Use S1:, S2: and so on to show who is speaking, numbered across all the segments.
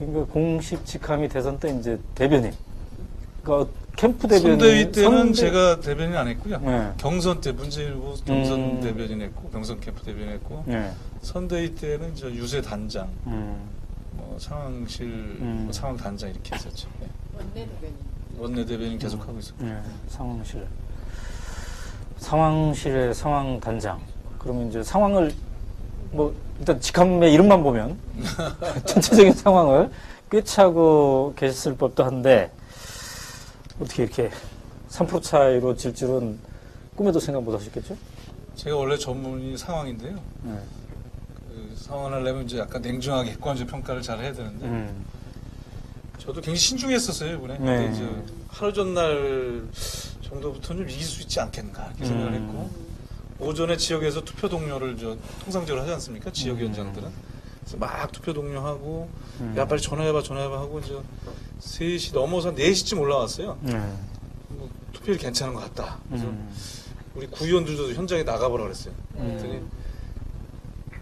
S1: 그러니까 공식 직함이 대선 때 이제 대변인. 그러니까 캠프 대변인.
S2: 선대위 때는 제가 대변인 안 했고요.
S1: 네.
S2: 경선 때 문재인 후보 경선 대변인 했고, 경선 캠프 대변인 했고,
S1: 네.
S2: 선대위 때는 저 유세 단장, 뭐 상황실, 뭐 상황 단장 이렇게 했었죠. 네.
S3: 원내 대변인.
S2: 원내 대변인 계속 하고 있었고.
S1: 네. 상황실. 상황실의 상황 단장. 그러면 이제 상황을 뭐 일단 직함의 이름만 보면 전체적인 상황을 꿰차고 계셨을 법도 한데 어떻게 이렇게 3% 차이로 질 줄은 꿈에도 생각 못 하셨겠죠?
S2: 제가 원래 전문이 상황인데요.
S1: 네.
S2: 그 상황을 하려면 이제 약간 냉정하게 객관적 평가를 잘 해야 되는데 저도 굉장히 신중했었어요 이번에.
S1: 네.
S2: 근데 이제 하루 전날 정도부터는 좀 이길 수 있지 않겠는가 이렇게 생각을 했고 오전에 지역에서 투표 동료를 통상적으로 하지 않습니까? 지역위원장들은. 그래서 막 투표 동료하고 야 빨리 전화해봐 하고 이제 3시 넘어서 4시쯤 올라왔어요. 뭐, 투표율이 괜찮은 것 같다. 그래서 우리 구의원들도 현장에 나가보라 그랬어요. 그랬더니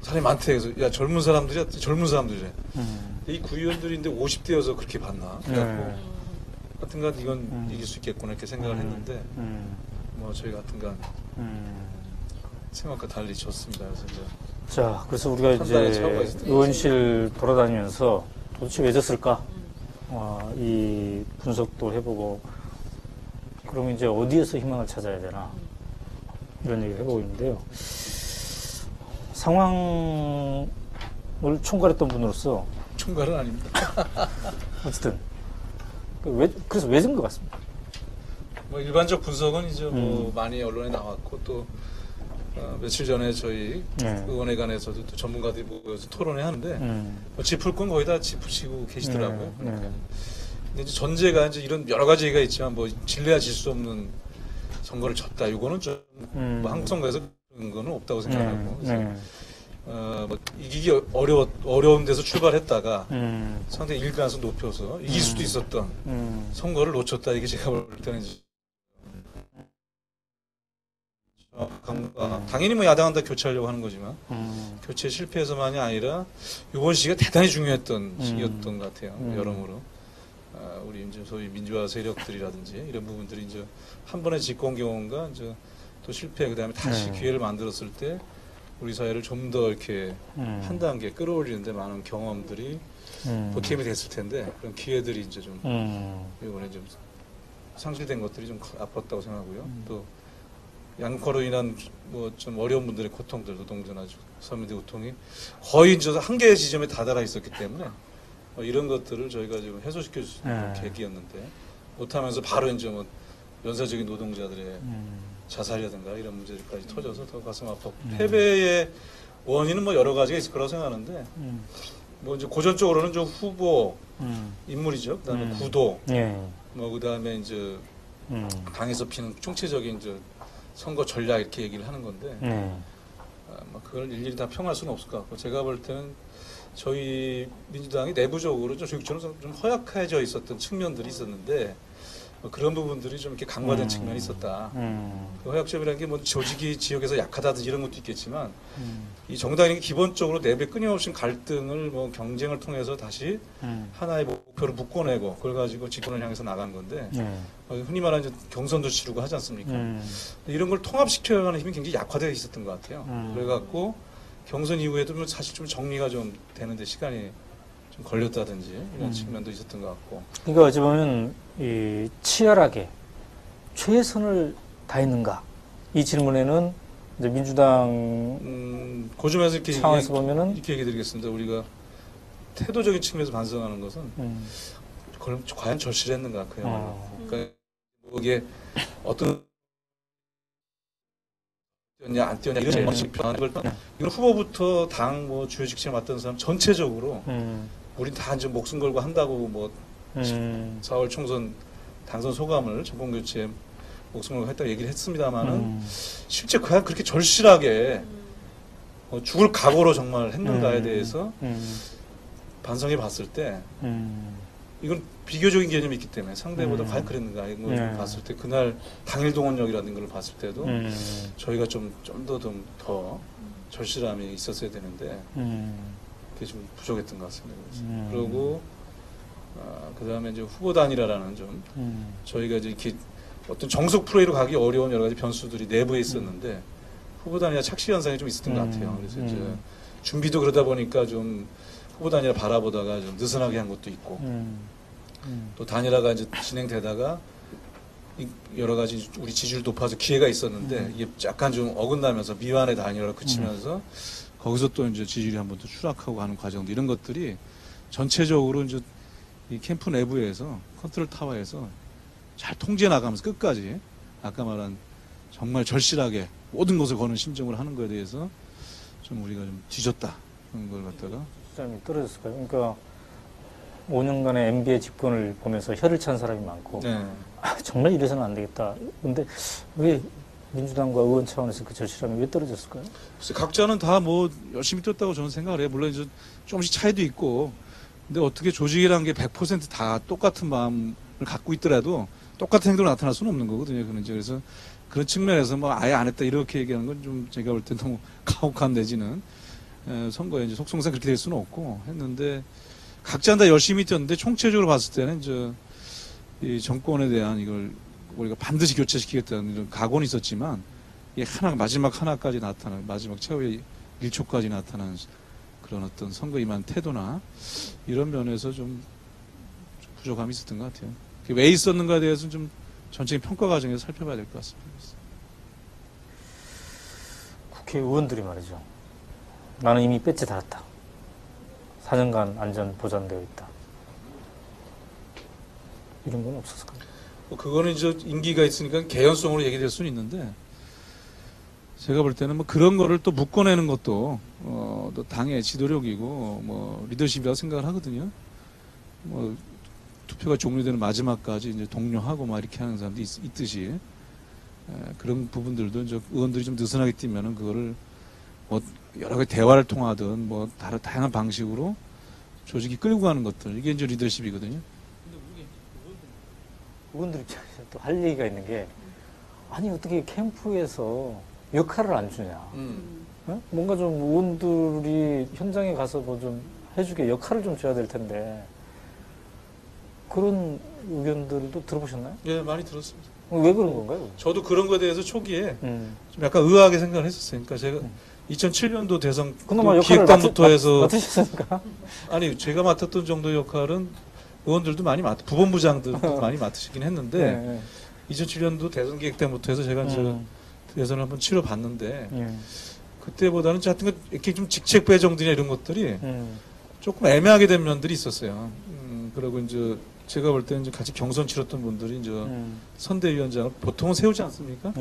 S2: 사람이 많대. 그래서 야 젊은 사람들이래. 이 구의원들인데 50대여서 그렇게 봤나? 그래갖고 하여튼간 이건 이길 수 있겠구나 이렇게 생각을 했는데 뭐 저희가 하여튼간 생각과 달리 졌습니다. 그래서 이제
S1: 자, 그래서 우리가 이제 의원실 돌아다니면서 도대체 왜 졌을까? 이 분석도 해보고, 그러면 이제 어디에서 희망을 찾아야 되나? 이런 얘기를 해보고 있는데요. 상황을 총괄했던 분으로서.
S2: 총괄은 아닙니다.
S1: 어쨌든. 그래서 왜 진 것 같습니다.
S2: 뭐 일반적 분석은 이제 뭐 많이 언론에 나왔고 또 며칠 전에 저희 의원회관에서도 또 전문가들이 모여서 토론회 하는데 뭐 짚을 건 거의 다 짚으시고 계시더라고요. 근데 이제 전제가 이제 이런 여러 가지 얘기가 있지만 뭐 질래야 질 수 없는 선거를 졌다. 이거는 좀 뭐 한국 선거에서 그런 거는 없다고 생각하고 뭐 이기기 어려운 데서 출발했다가 상당히 이길 가능성 높여서 이길 수도 있었던 선거를 놓쳤다. 이게 제가 볼 때는 이제 당연히 뭐 야당한테 교체하려고 하는 거지만 교체 실패해서만이 아니라 이번 시기가 대단히 중요했던 시기였던 것 같아요. 여러모로 우리 이제 소위 민주화 세력들이라든지 이런 부분들이 이제 한 번의 집권 경험과 이제 또 실패 그다음에 다시 기회를 만들었을 때 우리 사회를 좀 더 이렇게 한 단계 끌어올리는데 많은 경험들이 보탬이 됐을 텐데 그런 기회들이 이제 좀 이번에 좀 상실된 것들이 좀 아팠다고 생각하고요. 또 양극화로 인한 뭐 좀 어려운 분들의 고통들, 노동자나 서민들의 고통이 거의 이제 한계의 지점에 다다라 있었기 때문에 이런 것들을 저희가 지금 해소시켜 줄 수 있는 계기였는데 못하면서 바로 이제 뭐 연쇄적인 노동자들의 자살이라든가 이런 문제들까지 터져서 더 가슴 아팠고 패배의 원인은 뭐 여러 가지가 있을 거라고 생각하는데 뭐 이제 고전적으로는 좀 후보 인물이죠. 그다음에 구도, 뭐 그다음에 이제 당에서 피는 총체적인 이제 선거 전략 이렇게 얘기를 하는 건데 뭐 그걸 일일이 다 평할 수는 없을 것 같고 제가 볼 때는 저희 민주당이 내부적으로 좀 조직적으로 좀 허약해져 있었던 측면들이 있었는데 뭐 그런 부분들이 좀 이렇게 강화된 측면이 있었다. 그 허약점이라는 게 뭐 조직이 지역에서 약하다든지 이런 것도 있겠지만 이 정당이 기본적으로 내부의 끊임없이 갈등을 뭐 경쟁을 통해서 다시 하나의 목표를 묶어내고 그걸 가지고 집권을 향해서 나간 건데 흔히 말하는 경선도 치르고 하지 않습니까? 이런 걸 통합시켜가는 힘이 굉장히 약화되어 있었던 것 같아요. 그래갖고 경선 이후에도 사실 좀 정리가 좀 되는데 시간이 좀 걸렸다든지 이런 측면도 있었던 것 같고.
S1: 그러니까 어찌 보면 이 치열하게 최선을 다했는가 이 질문에는 이제 민주당
S2: 그 점에서 이렇게
S1: 상황에서 보면은
S2: 이렇게 얘기드리겠습니다. 우리가 태도적인 측면에서 반성하는 것은 그럼 과연 절실했는가 그야말로. 그러니까 이게 어떤 뛰었냐 안 뛰었냐 이런 방식 변하는 걸 이건 후보부터 당 뭐 주요 직책을 맡던 사람 전체적으로 우린 다 이제 목숨 걸고 한다고 뭐 4월 총선 당선 소감을 정권 교체 목숨 걸고 했다고 얘기를 했습니다만은 실제 과연 그렇게 절실하게 죽을 각오로 정말 했는가에 대해서 반성해 봤을 때 이건 비교적인 개념이 있기 때문에 상대보다 과연 그랬는가 이걸 봤을 때 그날 당일 동원력이라는 걸 봤을 때도 저희가 좀 더 절실함이 있었어야 되는데 그게 좀 부족했던 것 같습니다. 그리고 그다음에 이제 후보 단일화라는 좀 저희가 이제 이렇게 어떤 정석 플레이로 가기 어려운 여러 가지 변수들이 내부에 있었는데 후보 단일화 착시 현상이 좀 있었던 것 같아요. 그래서 이제 준비도 그러다 보니까 좀 후보 단일화 바라보다가 좀 느슨하게 한 것도 있고 또 단일화가 이제 진행되다가 여러 가지 우리 지지율 높아서 기회가 있었는데 이게 약간 좀 어긋나면서 미완의 단일화로 그치면서 거기서 또 이제 지지율이 한 번 더 추락하고 하는 과정들 이런 것들이 전체적으로 이제 이 캠프 내부에서 컨트롤 타워에서 잘 통제해 나가면서 끝까지 아까 말한 정말 절실하게 모든 것을 거는 심정으로 하는 거에 대해서 좀 우리가 좀 뒤졌다 그런 걸 갖다가
S1: 시장이 떨어졌을까요? 그러니까 5년간의 MB의 집권을 보면서 혀를 찬 사람이 많고
S2: 네.
S1: 정말 이래서는 안 되겠다. 근데 왜 민주당과 의원 차원에서 그 절실함이 왜 떨어졌을까요?
S2: 글쎄, 각자는 다 뭐 열심히 뛰었다고 저는 생각을 해요. 물론 이제 조금씩 차이도 있고 근데 어떻게 조직이라는 게 100% 다 똑같은 마음을 갖고 있더라도 똑같은 행동으로 나타날 수는 없는 거거든요. 그래서 그런 측면에서 뭐 아예 안 했다 이렇게 얘기하는 건 좀 제가 볼 때 너무 가혹한 내지는 선거에 이제 속성상 그렇게 될 수는 없고 했는데 각자는 다 열심히 뛰었는데 총체적으로 봤을 때는 이 정권에 대한 이걸 우리가 반드시 교체시키겠다는 이런 각오는 있었지만 이게 마지막 하나까지 나타나는 마지막 최후의 1초까지 나타나는 그런 어떤 선거에 임한 태도나 이런 면에서 좀 부족함이 있었던 것 같아요. 그게 왜 있었는가에 대해서는 좀 전체적인 평가 과정에서 살펴봐야 될 것 같습니다.
S1: 국회의원들이 말이죠. 나는 이미 배지 달았다. 4년간 안전 보장되어 있다. 이런 건 없었을까요?
S2: 그거는 이제 임기가 있으니까 개연성으로 얘기될 수는 있는데 제가 볼 때는 뭐 그런 거를 또 묶어내는 것도 또 당의 지도력이고 뭐 리더십이라고 생각을 하거든요. 뭐 투표가 종료되는 마지막까지 이제 독려하고 막 이렇게 하는 사람도 있듯이 그런 부분들도 이제 의원들이 좀 느슨하게 뛰면은 그거를 뭐 여러 가지 대화를 통하든 뭐 다양한 방식으로 조직이 끌고 가는 것들 이게 이제 리더십이거든요.
S1: 의원들 입장에서 또 할 얘기가 있는 게 아니 어떻게 캠프에서 역할을 안 주냐. 어? 뭔가 좀 의원들이 현장에 가서 뭐 좀 해주게 역할을 좀 줘야 될 텐데 그런 의견들도 들어보셨나요?
S2: 예, 많이 들었습니다.
S1: 왜 그런 건가요?
S2: 저도 그런 거에 대해서 초기에 좀 약간 의아하게 생각을 했었어요. 그러니까 제가 2007년도 대선
S1: 그나마
S2: 기획단부터 해서
S1: 맡으셨으니까.
S2: 아니 제가 맡았던 정도의 역할은 의원들도 많이 부본부장들도 많이 맡으시긴 했는데
S1: 네.
S2: 2007년도 대선 기획 때부터 해서 제가 이제 대선을 한번 치러봤는데
S1: 예.
S2: 그때보다는 하여튼 이렇게 좀 직책 배정들이나 이런 것들이 조금 애매하게 된 면들이 있었어요. 그리고 이제 제가 볼 때는 이제 같이 경선 치렀던 분들이 이제 선대위원장을 보통은 세우지 않습니까?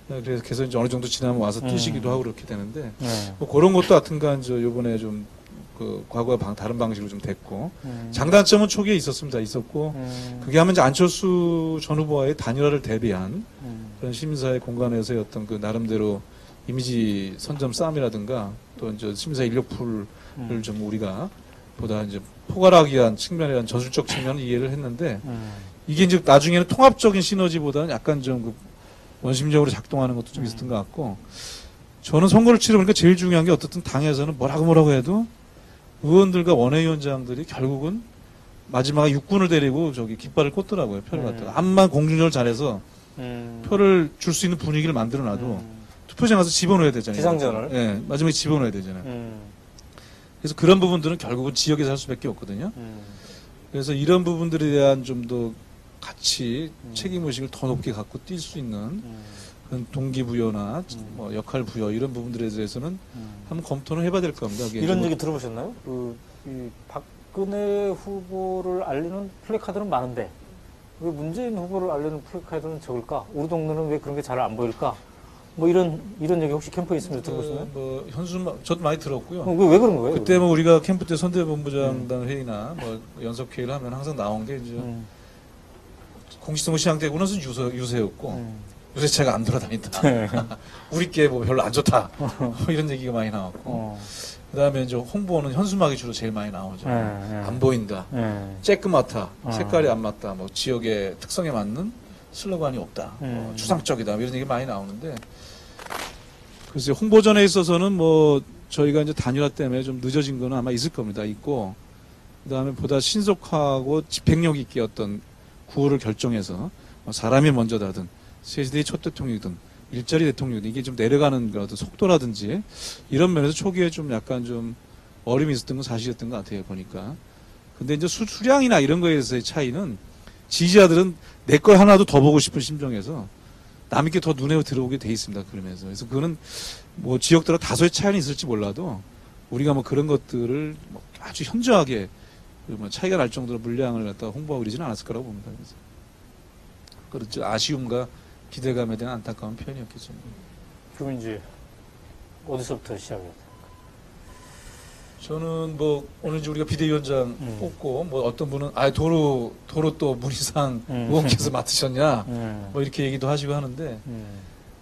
S2: 그래서 이제 어느 정도 지나면 와서 뛰시기도 하고 그렇게 되는데 뭐 그런 것도 하여튼간 이제 요번에 좀 그 과거와 다른 방식으로 좀 됐고 장단점은 초기에 있었고 그게 하면 이제 안철수 전 후보와의 단일화를 대비한 그런 시민사회 공간에서의 어떤 그 나름대로 이미지 선점 싸움이라든가 또 이제 시민사회 인력풀을 좀 우리가 보다 이제 포괄하기 위한 측면에 대한 전술적 측면을 이해를 했는데 이게 이제 나중에는 통합적인 시너지보다는 약간 좀 그 원심력으로 작동하는 것도 좀 있었던 것 같고 저는 선거를 치러보니까 제일 중요한 게 어떻든 당에서는 뭐라고 해도 의원들과 원외위원장들이 결국은 마지막에 육군을 데리고 저기 깃발을 꽂더라고요. 표를 갖다가. 암만 공중전을 잘해서 표를 줄 수 있는 분위기를 만들어놔도 투표장 가서 집어넣어야 되잖아요.
S1: 기상전을.
S2: 네, 마지막에 집어넣어야 되잖아요. 그래서 그런 부분들은 결국은 지역에서 할 수밖에 없거든요. 그래서 이런 부분들에 대한 좀 더 같이 책임의식을 더 높게 갖고 뛸 수 있는 그런 동기부여나 뭐 역할 부여 이런 부분들에 대해서는 한번 검토는 해봐야 될 겁니다.
S1: 이런 얘기 들어보셨나요? 이 박근혜 후보를 알리는 플래카드는 많은데 왜 문재인 후보를 알리는 플래카드는 적을까? 우리 동네는 왜 그런 게 잘 안 보일까? 뭐 이런 얘기 혹시 캠프에 있으면 들어보셨나요?
S2: 뭐 저도 많이 들었고요.
S1: 왜 그런 거예요?
S2: 그때 뭐 우리가 캠프 때 선대본부장단 회의나 뭐 연석 회의를 하면 항상 나온 게 이제 공식선거 시작되고 나서 유세였고 유세차가 안 돌아다닌다. 우리께 뭐 별로 안 좋다. 이런 얘기가 많이 나왔고. 그다음에 이제 홍보는 현수막이 주로 제일 많이 나오죠. 안 보인다. 쬐끄맣다. 색깔이 안 맞다. 뭐 지역의 특성에 맞는 슬로건이 없다. 추상적이다. 이런 얘기 많이 나오는데. 글쎄 홍보전에 있어서는 뭐 저희가 이제 단일화 때문에 좀 늦어진 거는 아마 있을 겁니다. 있고 그다음에 보다 신속하고 집행력 있게 어떤 구호를 결정해서 사람이 먼저다든 세시대의 첫 대통령이든 일자리 대통령이든 이게 좀 내려가는 어떤 속도라든지 이런 면에서 초기에 좀 약간 좀 어려움이 있었던 건 사실이었던 것 같아요, 보니까. 근데 이제 수량이나 이런 거에 대해서의 차이는 지지자들은 내 걸 하나도 더 보고 싶은 심정에서 남의 게 더 눈에 들어오게 돼 있습니다. 그러면서. 그래서 그거는 뭐 지역들과 다소의 차이는 있을지 몰라도 우리가 뭐 그런 것들을 뭐 아주 현저하게 뭐 차이가 날 정도로 물량을 갖다가 홍보하고 그러지는 않았을 거라고 봅니다. 그래서. 그렇죠. 아쉬움과 기대감에 대한 안타까운 표현이었겠죠.
S1: 그럼 이제 어디서부터 시작해야 돼?
S2: 저는 뭐 오늘 이제 우리가 비대위원장 뽑고 뭐 어떤 분은 도로 또 문희상 의원께서 맡으셨냐 뭐 이렇게 얘기도 하시고 하는데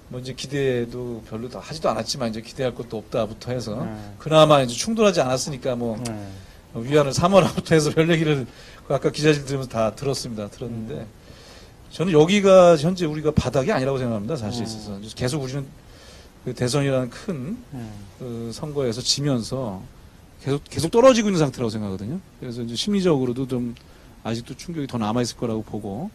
S2: 뭐 이제 기대도 별로 다 하지도 않았지만 이제 기대할 것도 없다부터 해서 그나마 이제 충돌하지 않았으니까 뭐 위안을 삼어라부터 해서 별 얘기를 아까 기자실 들으면서 다 들었는데 저는 여기가 현재 우리가 바닥이 아니라고 생각합니다. 사실 있어서 계속 우리는 그 대선이라는 큰 그 선거에서 지면서 계속 떨어지고 있는 상태라고 생각하거든요. 그래서 이제 심리적으로도 좀 아직도 충격이 더 남아있을 거라고 보고,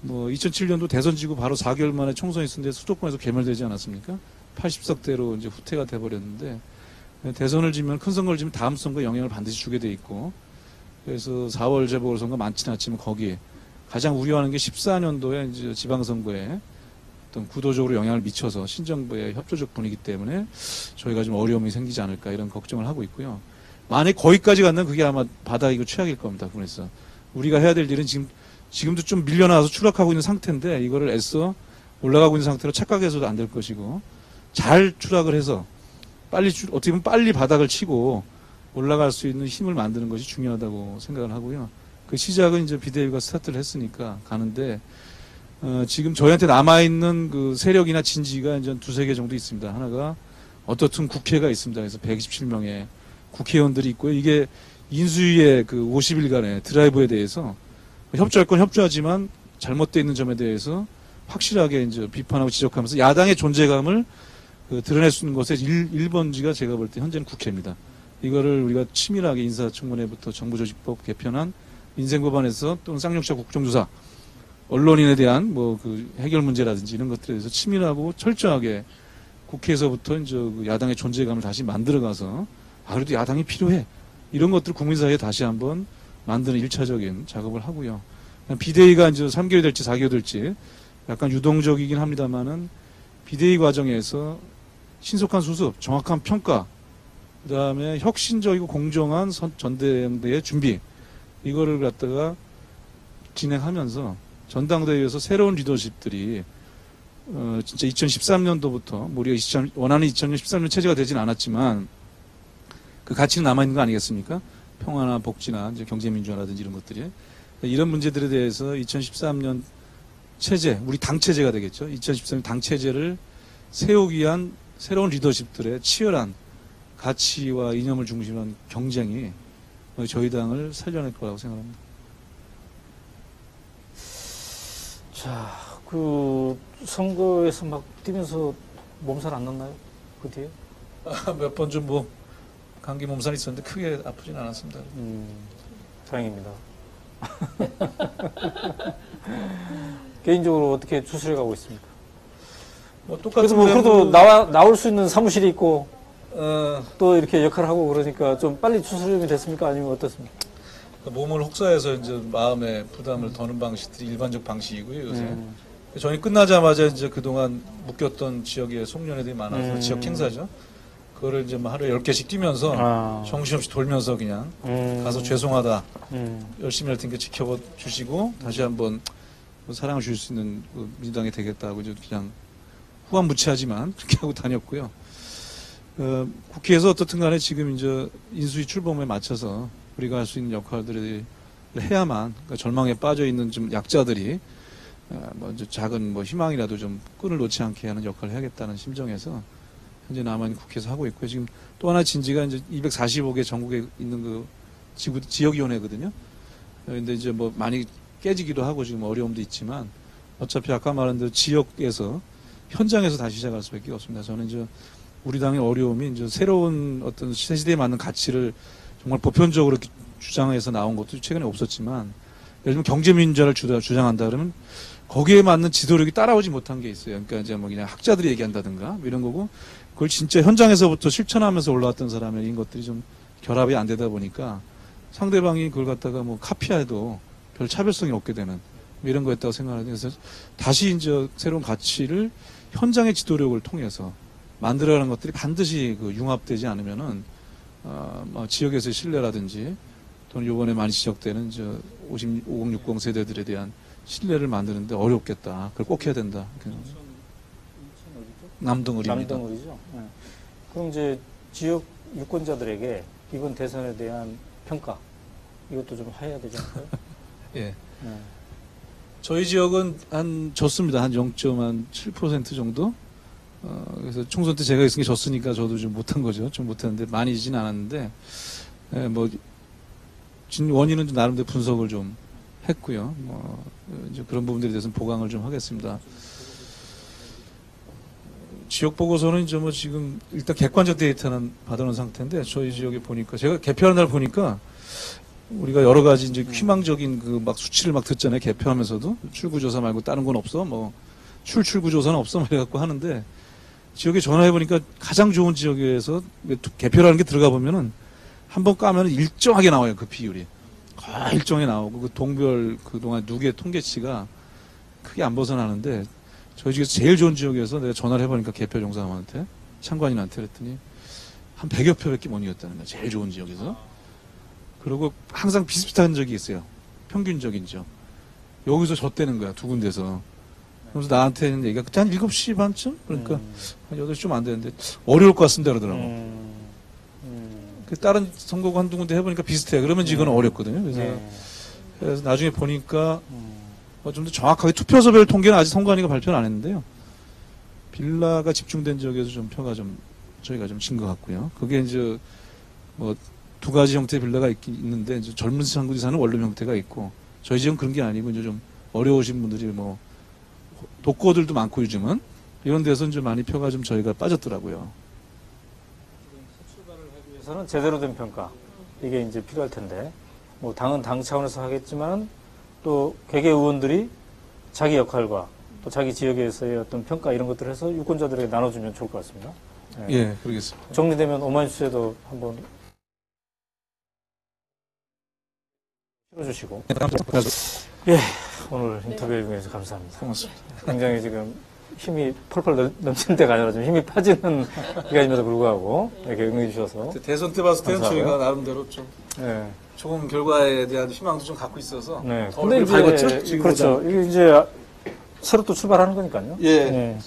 S2: 뭐 2007년도 대선 지고 바로 4개월 만에 총선이 있었는데 수도권에서 괴멸되지 않았습니까? 80석대로 이제 후퇴가 돼버렸는데, 대선을 지면 큰 선거를 지면 다음 선거에 영향을 반드시 주게 돼 있고, 그래서 4월 재보궐선거 많지는 않지만 거기에 가장 우려하는 게 14년도에 이제 지방선거에 어떤 구도적으로 영향을 미쳐서 신정부의 협조적 분위기 때문에 저희가 좀 어려움이 생기지 않을까 이런 걱정을 하고 있고요. 만약 거기까지 가면 그게 아마 바닥이고 최악일 겁니다. 그래서 우리가 해야 될 일은 지금도 좀 밀려나와서 추락하고 있는 상태인데 이거를 애써 올라가고 있는 상태로 착각해서도 안 될 것이고 잘 추락을 해서 어떻게 보면 빨리 바닥을 치고 올라갈 수 있는 힘을 만드는 것이 중요하다고 생각을 하고요. 그 시작은 이제 비대위가 스타트를 했으니까 가는데 지금 저희한테 남아있는 그 세력이나 진지가 이제 두세 개 정도 있습니다. 하나가 어떻든 국회가 있습니다. 그래서 127명의 국회의원들이 있고요. 이게 인수위의 그 50일간의 드라이브에 대해서 협조할 건 협조하지만 잘못되어 있는 점에 대해서 확실하게 이제 비판하고 지적하면서 야당의 존재감을 드러낼 수 있는 것의 1번지가 제가 볼 때 현재는 국회입니다. 이거를 우리가 치밀하게 인사청문회부터 정부조직법 개편안, 민생법안에서 또는 쌍용차 국정조사, 언론인에 대한 뭐 그 해결 문제라든지 이런 것들에 대해서 치밀하고 철저하게 국회에서부터 이제 그 야당의 존재감을 다시 만들어가서 그래도 야당이 필요해 이런 것들 국민 사이에 다시 한번 만드는 1차적인 작업을 하고요. 비대위가 이제 3개월 될지 4개월 될지 약간 유동적이긴 합니다만은 비대위 과정에서 신속한 수습, 정확한 평가, 그다음에 혁신적이고 공정한 전대회의 준비 이거를 갖다가 진행하면서 전당대회에서 새로운 리더십들이 진짜 2013년도부터 우리가 원하는 2013년 체제가 되지는 않았지만 그 가치는 남아있는 거 아니겠습니까? 평화나 복지나 이제 경제민주화라든지 이런 것들이 이런 문제들에 대해서 2013년 체제, 우리 당 체제가 되겠죠. 2013년 당 체제를 세우기 위한 새로운 리더십들의 치열한 가치와 이념을 중심으로 한 경쟁이 저희 당을 살려낼 거라고 생각합니다.
S1: 자, 그 선거에서 막 뛰면서 몸살 안 났나요? 그 뒤에?
S2: 몇 번 좀 뭐 감기 몸살이 있었는데 크게 아프진 않았습니다.
S1: 다행입니다. 개인적으로 어떻게 추스려 가고 있습니까?
S2: 뭐 똑같은
S1: 그래도 나올 수 있는 사무실이 있고 또 이렇게 역할을 하고 그러니까 좀 빨리 추스름이 됐습니까? 아니면 어떻습니까?
S2: 몸을 혹사해서 이제 마음의 부담을 더는 방식들이 일반적 방식이고요, 요새. 저희 끝나자마자 이제 그동안 묶였던 지역에 송년회들이 많아서 지역 행사죠. 그거를 이제 뭐 하루에 10개씩 뛰면서 정신없이 돌면서 그냥 가서 죄송하다. 열심히 할 테니까 지켜봐 주시고 다시 한번 사랑을 줄 수 있는 민주당이 되겠다고 이제 그냥 후한무치하지만 그렇게 하고 다녔고요. 국회에서 어떻든 간에 지금 이제 인수위 출범에 맞춰서 우리가 할 수 있는 역할들을 해야만 그러니까 절망에 빠져 있는 좀 약자들이 먼저 작은 뭐 희망이라도 좀 끈을 놓지 않게 하는 역할을 해야겠다는 심정에서 현재 남아있는 국회에서 하고 있고요. 지금 또 하나 진지가 이제 245개 전국에 있는 그 지역위원회거든요. 근데 이제 뭐 많이 깨지기도 하고 지금 어려움도 있지만 어차피 아까 말한 대로 지역에서 현장에서 다시 시작할 수밖에 없습니다. 저는 이제 우리 당의 어려움이 이제 새로운 어떤 새 시대에 맞는 가치를 정말 보편적으로 주장해서 나온 것도 최근에 없었지만 예를 들면 경제민주화를 주장한다 그러면 거기에 맞는 지도력이 따라오지 못한 게 있어요. 그러니까 이제 뭐 그냥 학자들이 얘기한다든가 뭐 이런 거고 그걸 진짜 현장에서부터 실천하면서 올라왔던 사람의 이런 것들이 좀 결합이 안 되다 보니까 상대방이 그걸 갖다가 뭐 카피해도 별 차별성이 없게 되는 뭐 이런 거였다고 생각하는데 그래서 다시 이제 새로운 가치를 현장의 지도력을 통해서 만들어가는 것들이 반드시 그 융합되지 않으면은 뭐 지역에서의 신뢰라든지 또는 요번에 많이 지적되는 저 5060 세대들에 대한 신뢰를 만드는데 어렵겠다. 그걸 꼭 해야 된다. 남동을입니다.
S1: 남동을이죠. 네. 그럼 이제 지역 유권자들에게 이번 대선에 대한 평가 이것도 좀 해야 되지 않을까요?
S2: 예.
S1: 네.
S2: 저희 지역은 한 졌습니다. 한 0.7% 정도. 그래서 총선 때 제가 있으니 졌으니까 저도 좀 못한 거죠. 좀 못했는데 많이 지진 않았는데 뭐 원인은 좀 나름대로 분석을 좀 했고요. 뭐 이제 그런 부분들에 대해서는 보강을 좀 하겠습니다. 지역 보고서는 이제 뭐 지금 일단 객관적 데이터는 받아놓은 상태인데 저희 지역에 보니까 제가 개표하는 날 보니까 우리가 여러 가지 이제 희망적인 그 막 수치를 막 듣잖아요. 개표하면서도 출구조사 말고 다른 건 없어. 뭐 출구조사는 없어. 막 이래갖고 하는데 지역에 전화해 보니까 가장 좋은 지역에서 개표라는 게 들어가 보면은 한번 까면 일정하게 나와요. 그 비율이 거의 일정하게 나오고 그 동별 그동안 누계 통계치가 크게 안 벗어나는데 저희 지역에서 제일 좋은 지역에서 내가 전화를 해보니까 개표 종사함한테 참관인한테 그랬더니 한 100여 표밖에 못 이겼다는 거야. 제일 좋은 지역에서. 그리고 항상 비슷비슷한 적이 있어요. 평균적인 지역. 여기서 졌다는 거야. 두 군데서. 그래서 나한테는 얘기가 그때 한 7시 반쯤? 그러니까 한 8시 좀 안 되는데 어려울 것 같습니다 그러더라고. 그 다른 선거구 한두 군데 해보니까 비슷해. 그러면 이거는 어렵거든요. 그래서 나중에 보니까 좀 더 정확하게 투표소별 통계는 아직 선관위가 발표는 안 했는데요. 빌라가 집중된 지역에서 좀 표가 좀 저희가 좀 진 것 같고요. 그게 이제 뭐 두 가지 형태의 빌라가 있는데 이제 젊은 상구지 사는 원룸 형태가 있고 저희 지역은 그런 게 아니고 이제 좀 어려우신 분들이 뭐 독거들도 많고 요즘은 이런 데서 이제 많이 표가 좀 저희가 빠졌더라고요.
S1: 출발을 하기 위해서는 제대로 된 평가 이게 이제 필요할 텐데 뭐 당은 당 차원에서 하겠지만 또 개개 의원들이 자기 역할과 또 자기 지역에서의 어떤 평가 이런 것들을 해서 유권자들에게 나눠주면 좋을 것 같습니다. 네.
S2: 예, 그러겠습니다.
S1: 정리되면 오만주세도 한번 실어주시고. 예, 오늘 인터뷰에 응해주셔서 감사합니다.
S2: 고맙습니다.
S1: 굉장히 지금 힘이 펄펄 넘치는 때가 아니라 좀 힘이 빠지는 기간임에도 불구하고 이렇게 응해주셔서.
S2: 대선 때 봤을 때는
S1: 감사하고요.
S2: 저희가 나름대로 좀
S1: 네.
S2: 좋은 결과에 대한 희망도 좀 갖고 있어서
S1: 네.
S2: 얼굴이 밝았죠? 지금보다.
S1: 그렇죠. 이게 이제 새로 또 출발하는 거니까요.
S2: 예.
S1: 네.